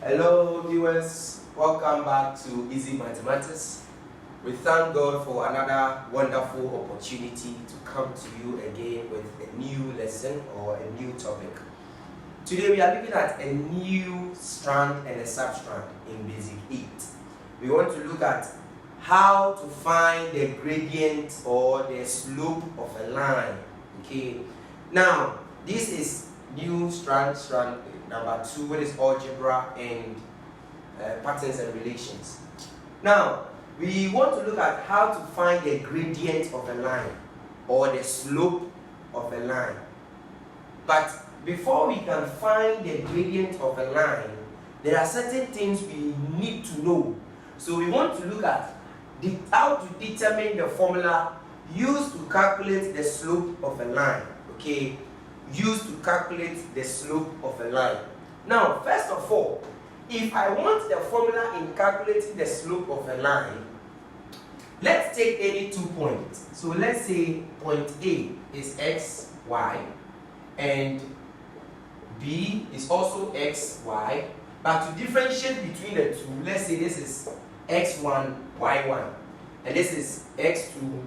Hello viewers, welcome back to Easy Mathematics. We thank God for another wonderful opportunity to come to you again with a new lesson or a new topic. Today we are looking at a new strand and a substrand in Basic 8. We want to look at how to find the gradient or the slope of a line. Okay, now this is new strand number 2, which is algebra and patterns and relations. Now we want to look at how to find the gradient of a line or the slope of a line. But before we can find the gradient of a line, there are certain things we need to know. So we want to look at how to determine the formula used to calculate the slope of a line. Okay, used to calculate the slope of a line. Now, first of all, if I want the formula in calculating the slope of a line, let's take any 2 points. So let's say point A is x, y, and B is also x, y. But to differentiate between the two, let's say this is x1, y1, and this is x2,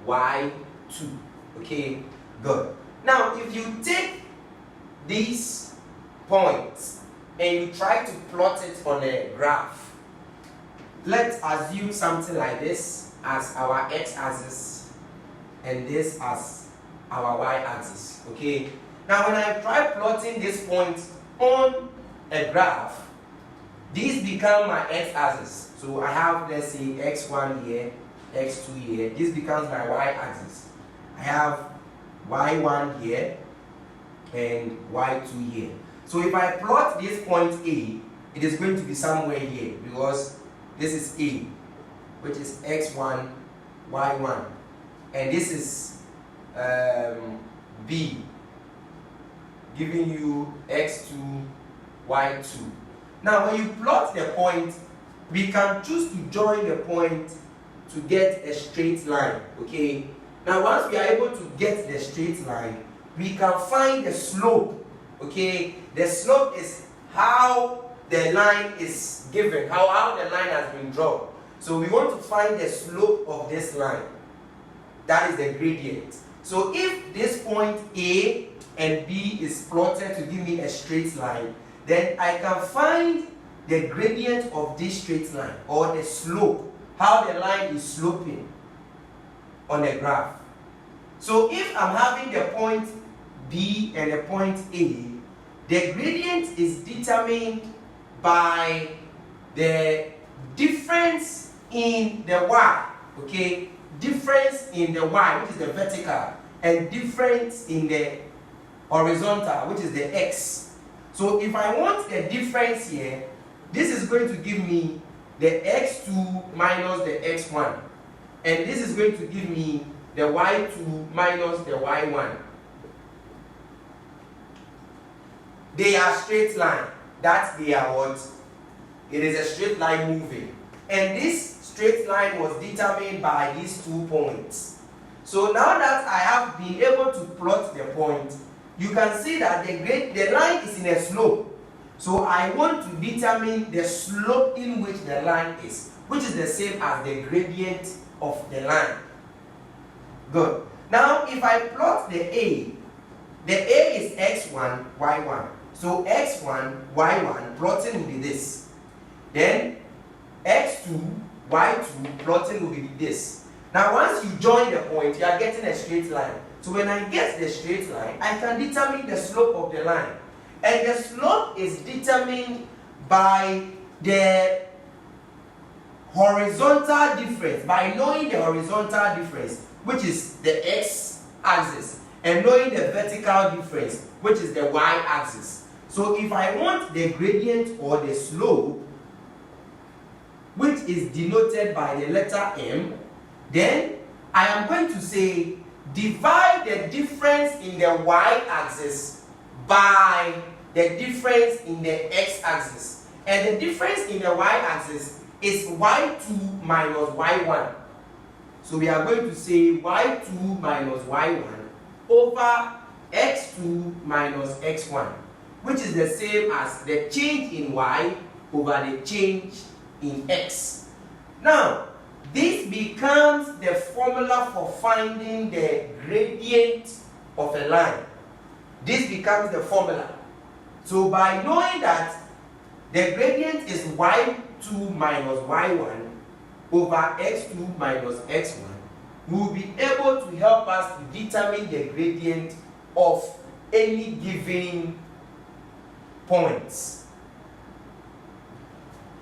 y2. Okay, good. Now, if you take these points and you try to plot it on a graph, let's assume something like this as our x-axis and this as our y-axis. Okay. Now, when I try plotting this point on a graph, these become my x-axis. So I have, let's say, x1 here, x2 here. This becomes my y-axis. I have y1 here and y2 here. So if I plot this point A, it is going to be somewhere here because this is A, which is x1, y1, and this is B, giving you x2, y2. Now when you plot the point, we can choose to join the point to get a straight line. Okay. Now once we are able to get the straight line, we can find the slope. Okay, the slope is how the line is given, how the line has been drawn. So we want to find the slope of this line. That is the gradient. So if this point A and B is plotted to give me a straight line, then I can find the gradient of this straight line or the slope, how the line is sloping on the graph. So if I'm having the point B and the point A, the gradient is determined by the difference in the y. Okay, difference in the y, which is the vertical, and difference in the horizontal, which is the x. So if I want the difference here, this is going to give me the x2 minus the x1, and this is going to give me the y2 minus the y1. They are straight line. That they are what? It is a straight line moving. And this straight line was determined by these 2 points. So now that I have been able to plot the point, you can see that the line is in a slope. So I want to determine the slope in which the line is, which is the same as the gradient of the line. Good. Now if I plot the A is x1, y1. So x1, y1 plotting will be this. Then x2, y2 plotting will be this. Now once you join the point, you are getting a straight line. So when I get the straight line, I can determine the slope of the line. And the slope is determined by the horizontal difference, by knowing the horizontal difference, which is the x-axis, and knowing the vertical difference, which is the y-axis. So if I want the gradient or the slope, which is denoted by the letter M, then I am going to say divide the difference in the y-axis by the difference in the x-axis. And the difference in the y-axis is y2 minus y1. So we are going to say y2 minus y1 over x2 minus x1, which is the same as the change in y over the change in x. Now, this becomes the formula for finding the gradient of a line. This becomes the formula. So by knowing that the gradient is y2 minus y1 over x2 minus x1, we will be able to help us to determine the gradient of any given points.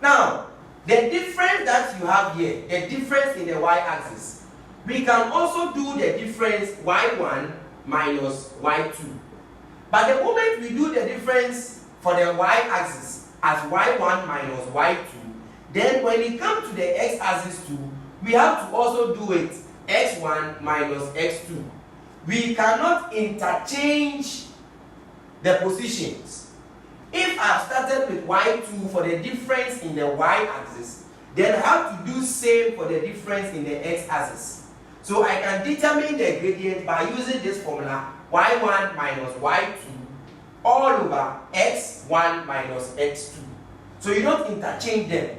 Now, the difference that you have here, the difference in the y-axis, we can also do the difference y1 minus y2. But the moment we do the difference for the y-axis as y1 minus y2, then when it comes to the x-axis too, we have to also do it x1 minus x2. We cannot interchange the positions. If I've started with y2 for the difference in the y-axis, then I have to do same for the difference in the x-axis. So I can determine the gradient by using this formula, y1 minus y2 all over x1 minus x2. So you don't interchange them.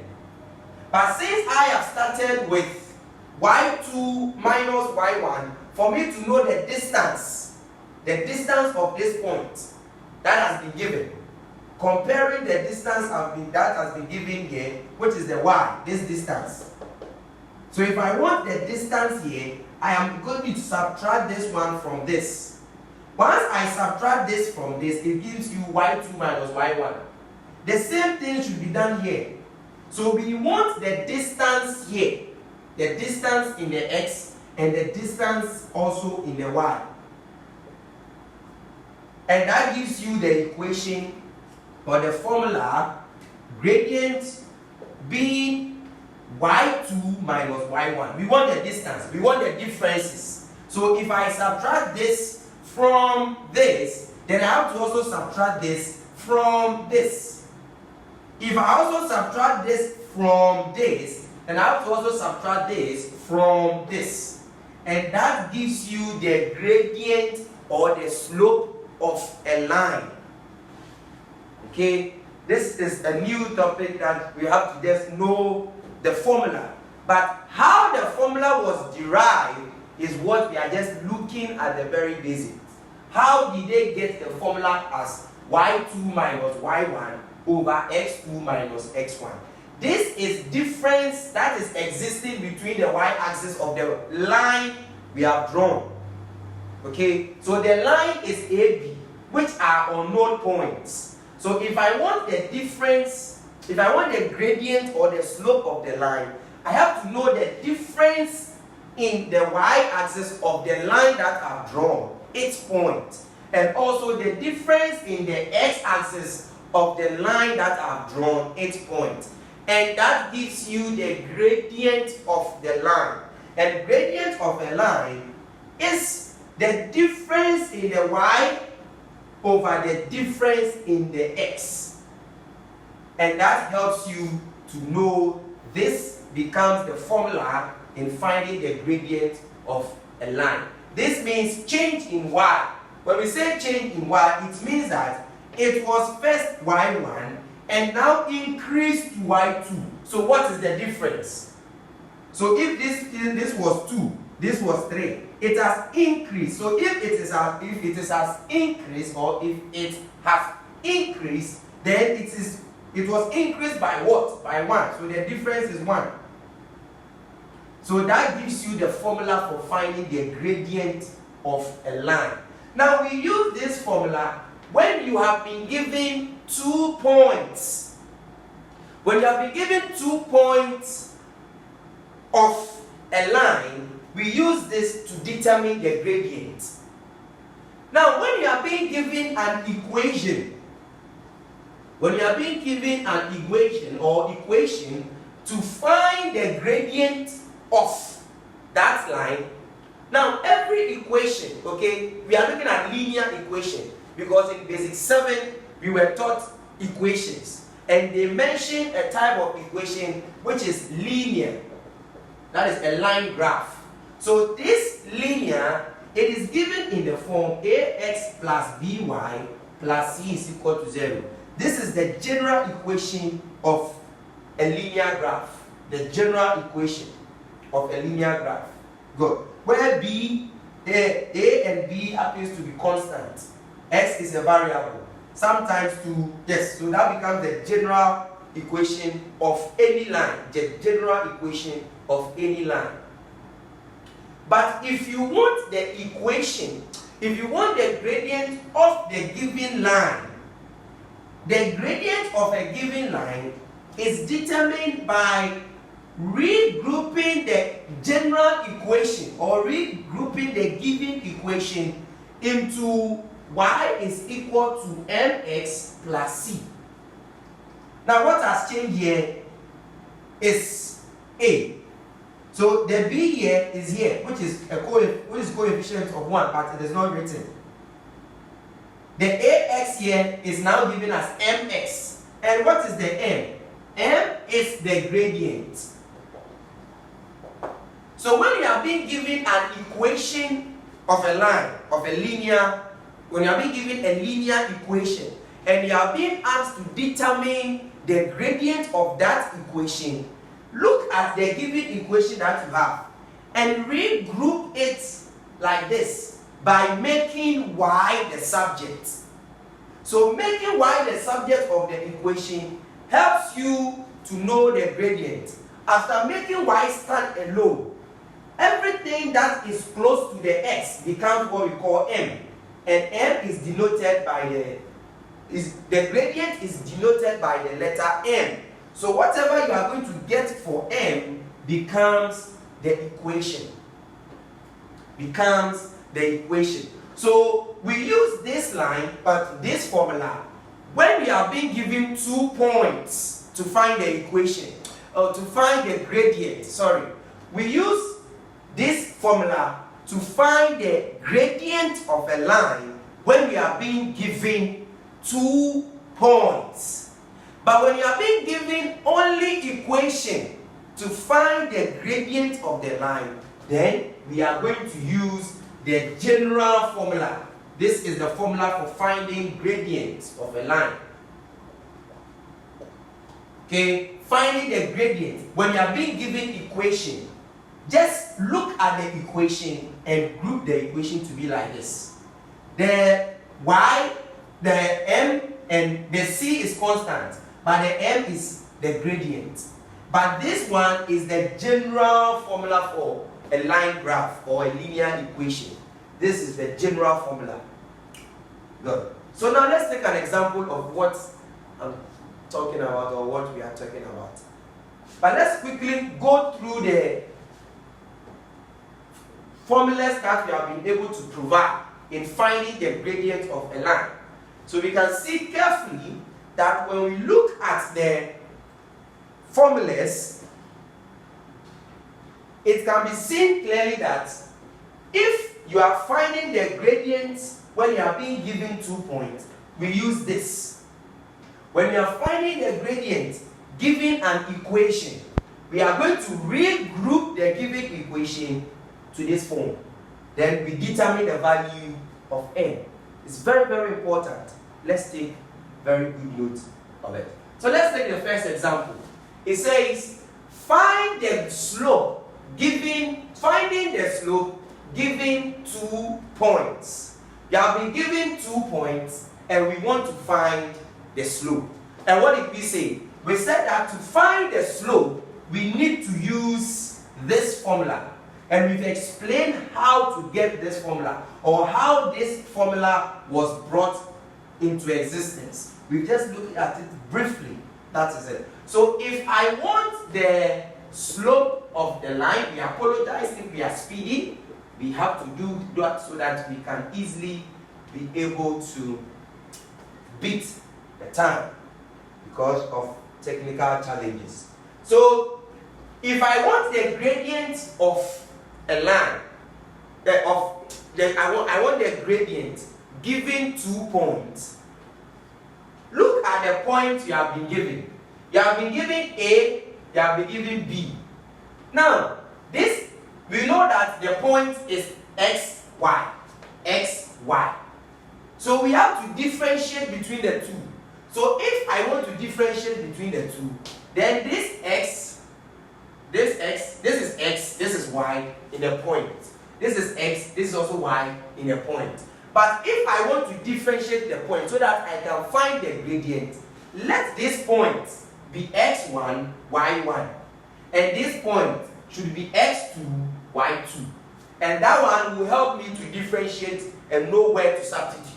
But since I have started with y2 minus y1, for me to know the distance of this point that has been given, comparing the distance that has been given here, which is the y, this distance. So if I want the distance here, I am going to subtract this one from this. Once I subtract this from this, it gives you y2 minus y1. The same thing should be done here. So we want the distance here, the distance in the x and the distance also in the y. And that gives you the equation or the formula, gradient being y2 minus y1. We want the distance, we want the differences. So if I subtract this from this, then I have to also subtract this from this. If I also subtract this from this, then I have to also subtract this from this. And that gives you the gradient or the slope of a line. Okay, this is a new topic that we have to just know the formula. But how the formula was derived is what we are just looking at the very basics. How did they get the formula as y2 minus y1 over x2 minus x1? This is difference that is existing between the y-axis of the line we have drawn. Okay, so the line is AB, which are unknown points. So if I want the difference, if I want the gradient or the slope of the line, I have to know the difference in the y-axis of the line that I've drawn, its point, and also the difference in the x-axis of the line that I've drawn, its point. And that gives you the gradient of the line. And gradient of a line is the difference in the y over the difference in the x. And that helps you to know this becomes the formula in finding the gradient of a line. This means change in y. When we say change in y, it means that it was first y1 and now increased to y2. So what is the difference? So if this was 2, this was 3, it has increased. So if it has increased, or if it has increased, then it was increased by what? By 1. So the difference is 1. So that gives you the formula for finding the gradient of a line. Now we use this formula when you have been given 2 points. When you have been given 2 points of a line, we use this to determine the gradient. Now when you are being given an equation, or equation to find the gradient of that line. Now every equation, okay, we are looking at linear equation because in basic 7 we were taught equations, and they mentioned a type of equation which is linear. That is a line graph. So this linear, it is given in the form ax plus by plus c is equal to 0. This is the general equation of a linear graph. The general equation of a linear graph. Good. Where A and B happens to be constant. X is a variable. Sometimes yes, so that becomes the general equation of any line. The general equation of any line. But if you want the equation, if you want the gradient of the given line, the gradient of a given line is determined by regrouping the general equation or regrouping the given equation into y is equal to mx plus c. Now what has changed here is a. So the b here is here, which is coefficient of 1, but it is not written. The ax here is now given as mx. And what is the m? M is the gradient. So when you are being given an equation of a line, of a linear, when you are being given a linear equation, and you are being asked to determine the gradient of that equation, look at the given equation that you have and regroup it like this by making y the subject. So making y the subject of the equation helps you to know the gradient. After making y stand alone, everything that is close to the x becomes what we call m. And m is denoted by the gradient is denoted by the letter m. So whatever you are going to get for m becomes the equation. So we use this line, but this formula, when we are being given 2 points to find the equation, or to find the gradient, we use this formula to find the gradient of a line when we are being given 2 points. But when you are being given only equation to find the gradient of the line, then we are going to use the general formula. This is the formula for finding gradients of a line. Okay, finding the gradient. When you are being given equation, just look at the equation and group the equation to be like this. The y, the m, and the c is constant, but the m is the gradient. But this one is the general formula for a line graph or a linear equation. This is the general formula. Good. So now let's take an example of what I'm talking about or what we are talking about. But let's quickly go through the formulas that we have been able to provide in finding the gradient of a line. So we can see carefully that when we look at the formulas, it can be seen clearly that if you are finding the gradients when you are being given 2 points, we use this. When we are finding the gradient given an equation, we are going to regroup the given equation to this form. Then we determine the value of n. It's very, very important. Let's take very good note of it. So let's take the first example. It says, finding the slope given 2 points. You have been given 2 points and we want to find the slope. And what did we say? We said that to find the slope, we need to use this formula. And we've explained how to get this formula or how this formula was brought into existence. We've just looked at it briefly. That is it. So if I want the slope of the line, we apologize if we are speedy. We have to do that so that we can easily be able to beat the time because of technical challenges. So if I want the gradient of a line, I want the gradient given 2 points. Look at the points you have been given. You have been given A, you have been given B. Now, this, we know that the point is x, y. So we have to differentiate between the two. So if I want to differentiate between the two, then this is x, this is y in a point. This is x, this is also y in a point. But if I want to differentiate the point so that I can find the gradient, let this point be x1, y1. And this point should be x2, y2. And that one will help me to differentiate and know where to substitute.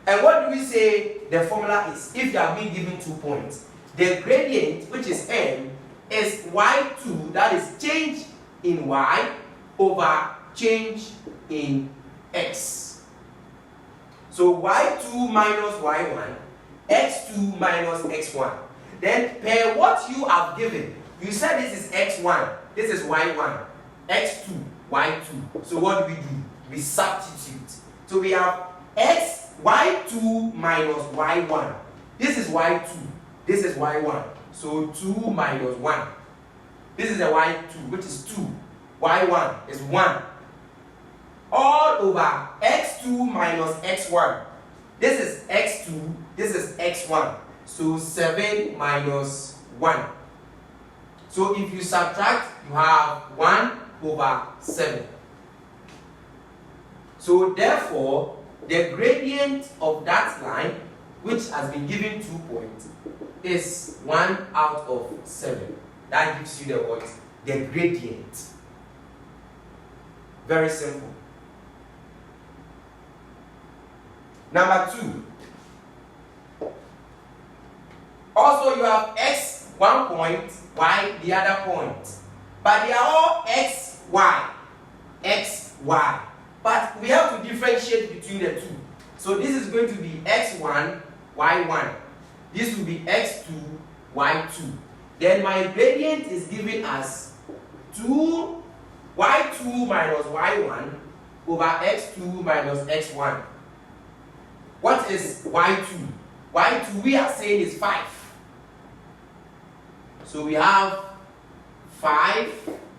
And what do we say the formula is if you have been given 2 points? The gradient, which is m, is y2, that is change in y over change in x. So y2 minus y1, x2 minus x1. Then per what you have given, you said this is x1, this is y1, x2, y2. So what do? We substitute. So we have y2 minus y1. This is y2, this is y1. So 2 minus 1. This is the y2, which is 2. y1 is 1. All over x2 minus x1. This is x2, this is x1. So 7 minus 1. So if you subtract, you have 1 over 7. So therefore, the gradient of that line, which has been given 2 points, is 1 out of 7. That gives you the what? The gradient. Very simple. Number 2. Also, you have x 1 point, y the other point. But they are all x, y. X, y. But we have to differentiate between the two. So this is going to be x1, y1. This will be x2, y2. Then my gradient is given as 2 y2 minus y1 over x2 minus x1. What is y2? y2 we are saying is 5. So we have 5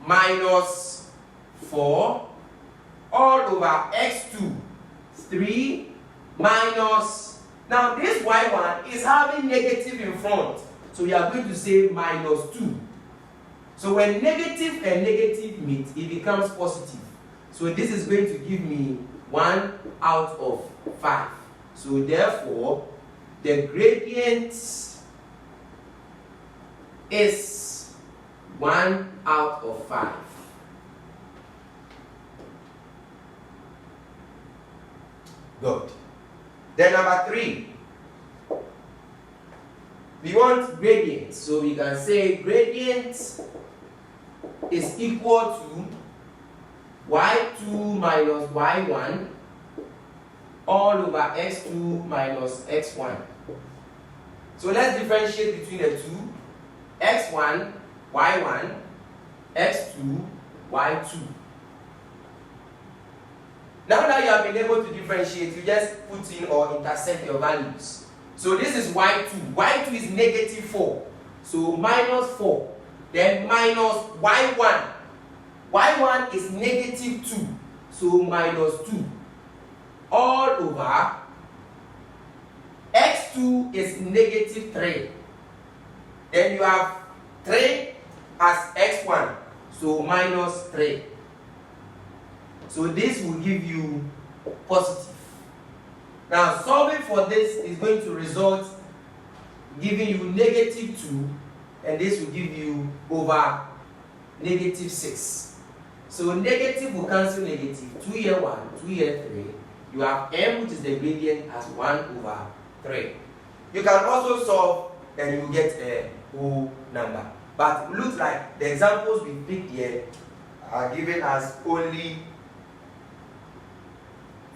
minus 4 all over x2, 3 minus, now this y1 is having negative in front, so we are going to say minus 2. So when negative and negative meet, it becomes positive. So this is going to give me 1 out of 5. So therefore, the gradient is 1 out of 5. Good. Then number 3. We want gradient. So we can say gradient is equal to y2 minus y1 all over x2 minus x1. So let's differentiate between the two. x1, y1, x2, y2. Now that you have been able to differentiate, you just put in or intersect your values. So this is y2. y2 is negative 4. So minus 4. Then minus y1. y1 is negative 2. So minus 2. All over x2 is negative 3. Then you have 3 as x1. So minus 3. So this will give you positive. Now solving for this is going to result giving you negative 2, and this will give you over negative 6. So negative will cancel negative. 2 here 1, 2 here 3. You have m, which is the gradient, as 1 over 3. You can also solve and you get a whole number. But it looks like the examples we picked here are given as only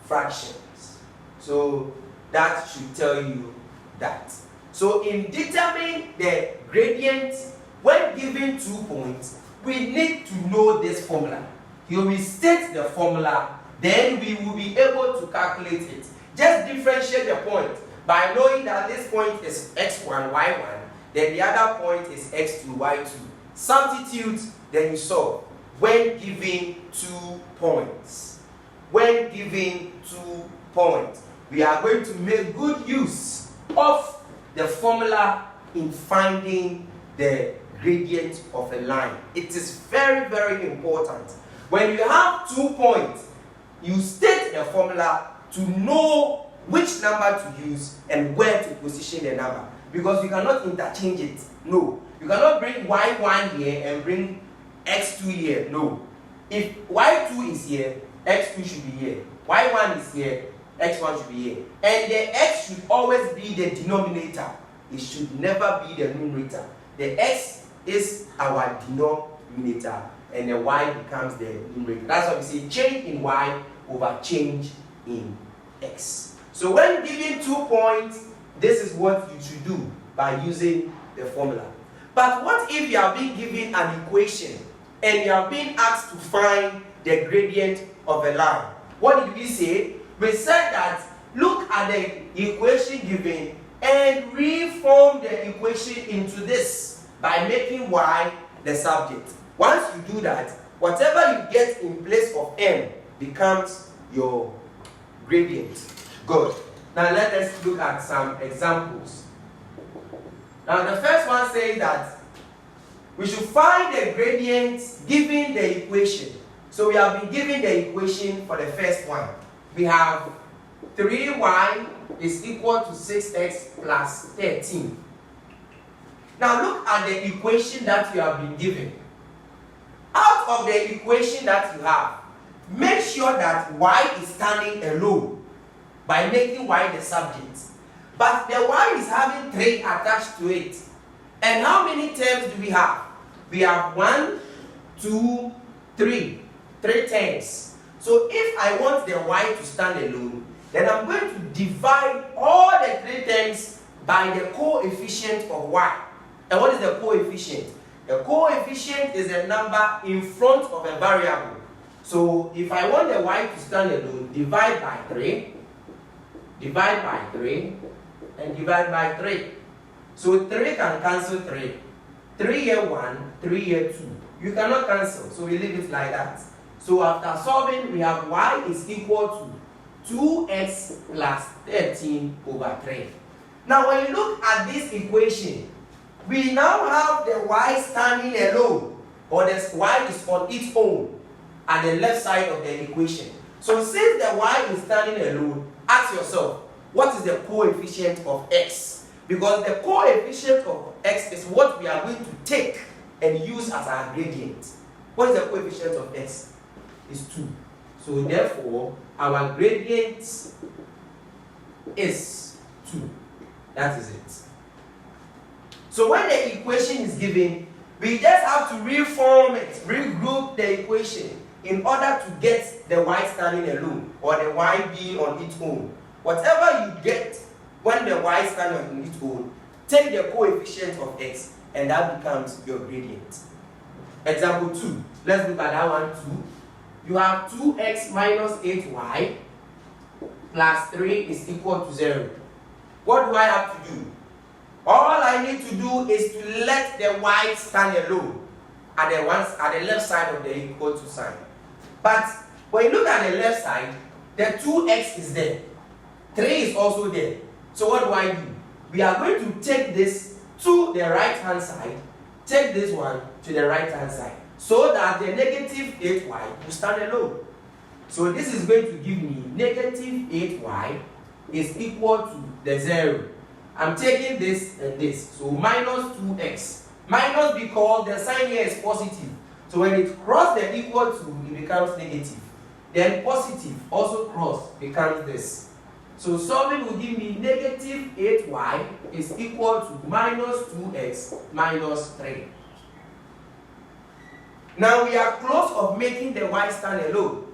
fractions. So that should tell you that. So in determining the gradient, when given 2 points, we need to know this formula. You will state the formula, then we will be able to calculate it. Just differentiate the point by knowing that this point is x1, y1, then the other point is x2, y2. Substitute, then you solve. When given 2 points. When given 2 points, we are going to make good use of the formula in finding the gradient of a line. It is very, very important. When you have 2 points, you state the formula to know which number to use and where to position the number. Because you cannot interchange it. No. You cannot bring y1 here and bring x2 here. No. If y2 is here, x2 should be here. y1 is here, x1 should be here. And the x should always be the denominator. It should never be the numerator. The x is our denominator and the y becomes the numerator. That's why we say change in y over change in x. So when given 2 points, this is what you should do by using the formula. But what if you are being given an equation and you are being asked to find the gradient of a line? What did we say? We said that look at the equation given and reform the equation into this by making y the subject. Once you do that, whatever you get in place of m becomes your gradient. Good. Now let us look at some examples. Now the first one says that we should find the gradient given the equation. So we have been given the equation for the first one. We have 3y is equal to 6x plus 13. Now look at the equation that you have been given. Out of the equation that you have, make sure that y is standing alone by making y the subject. But the y is having 3 attached to it. And how many terms do we have? We have 1, 2, 3. 3 terms. So if I want the y to stand alone, then I'm going to divide all the 3 terms by the coefficient of y. And what is the coefficient? The coefficient is a number in front of a variable. So if I want the y to stand alone, divide by 3, divide by 3, and divide by 3. So 3 can cancel 3. 3 here 1, 3 here 2. You cannot cancel, so we leave it like that. So after solving, we have y is equal to 2x plus 13 over 3. Now when you look at this equation, we now have the y standing alone, or the y is on its own at the left side of the equation. So since the y is standing alone, ask yourself, what is the coefficient of x? Because the coefficient of x is what we are going to take and use as our gradient. What is the coefficient of x? It's 2. So therefore, our gradient is 2. That is it. So when the equation is given, we just have to reform it, regroup the equation in order to get the y standing alone or the y being on its own. Whatever you get when the y stands on its own, take the coefficient of x and that becomes your gradient. Example 2. Let's look at that one too. You have 2x minus 8y plus 3 is equal to 0. What do I have to do? All I need to do is to let the y stand alone at the left side of the equal to sign. But when you look at the left side, the 2x is there. 3 is also there. So what do? We are going to take this to the right hand side, take this one to the right hand side, so that the negative 8y will stand alone. So this is going to give me negative 8y is equal to the 0. I'm taking this and this, so minus 2x. Minus because the sign here is positive. So when it crosses the equal to, it becomes negative. Then positive also cross becomes this. So solving will give me negative 8y is equal to minus 2x minus 3. Now we are close of making the y stand alone.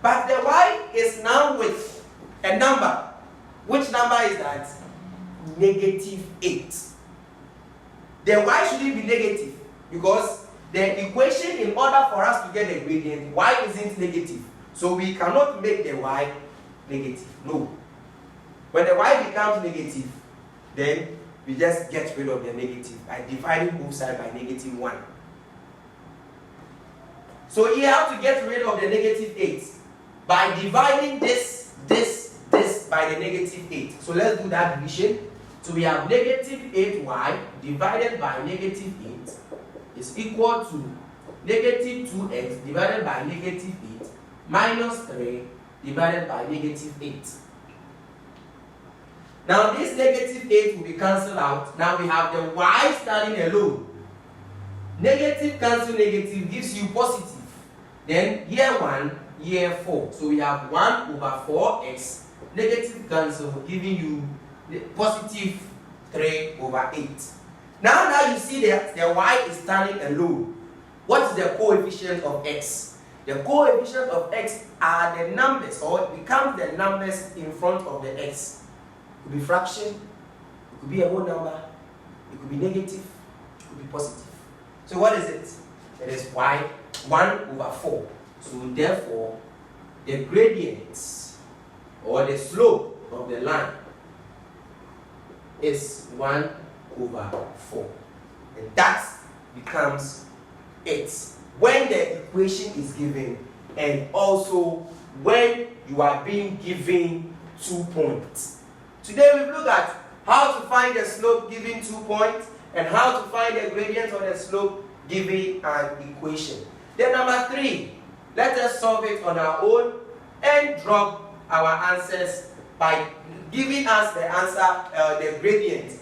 But the y is now with a number. Which number is that? Negative 8. The y shouldn't be negative because the equation, in order for us to get the gradient, y isn't negative. So we cannot make the y negative. No. When the y becomes negative, then we just get rid of the negative by dividing both sides by negative 1. So you have to get rid of the negative 8 by dividing this by the negative 8. So let's do that division. So we have negative 8y divided by negative 8 is equal to negative 2x divided by negative 8 minus 3 divided by negative 8. Now this negative 8 will be cancelled out. Now we have the y standing alone. Negative cancel negative gives you positive. Then here 1, here 4. So we have 1 over 4x. Negative cancel giving you the positive 3 over 8. Now you see that the y is standing alone. What is the coefficient of x? The coefficient of x are the numbers, or it becomes the numbers in front of the x. It could be fraction, it could be a whole number, it could be negative, it could be positive. So what is it? It is y 1 over 4. So therefore, the gradient or the slope of the line is 1 over 4. And that becomes it when the equation is given, and also when you are being given 2 points. Today we look at how to find the slope given 2 points and how to find the gradient or the slope given an equation. Then number 3, let us solve it on our own and drop our answers by giving us the answer, the gradient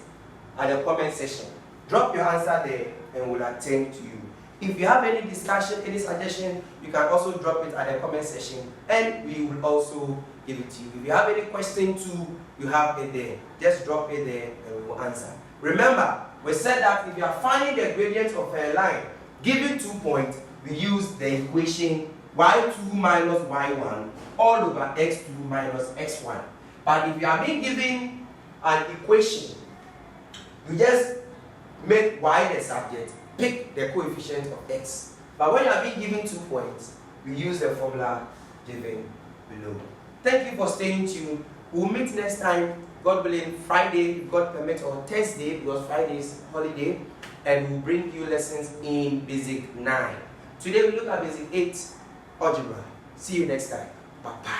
at the comment section. Drop your answer there and we'll attend to you. If you have any discussion, any suggestion, you can also drop it at the comment section and we will also give it to you. If you have any question too, you have it there. Just drop it there and we will answer. Remember, we said that if you are finding the gradient of a line given 2 points, we use the equation y2 minus y1 all over x2 minus x1. But if you are being given an equation, you just make y the subject, pick the coefficient of x. But when you are being given 2 points, we use the formula given below. Thank you for staying tuned. We'll meet next time, God willing, Friday, if God permits, or Thursday, because Friday is holiday, and we'll bring you lessons in Basic 9. Today we look at Basic 8, Algebra. See you next time. Bye-bye.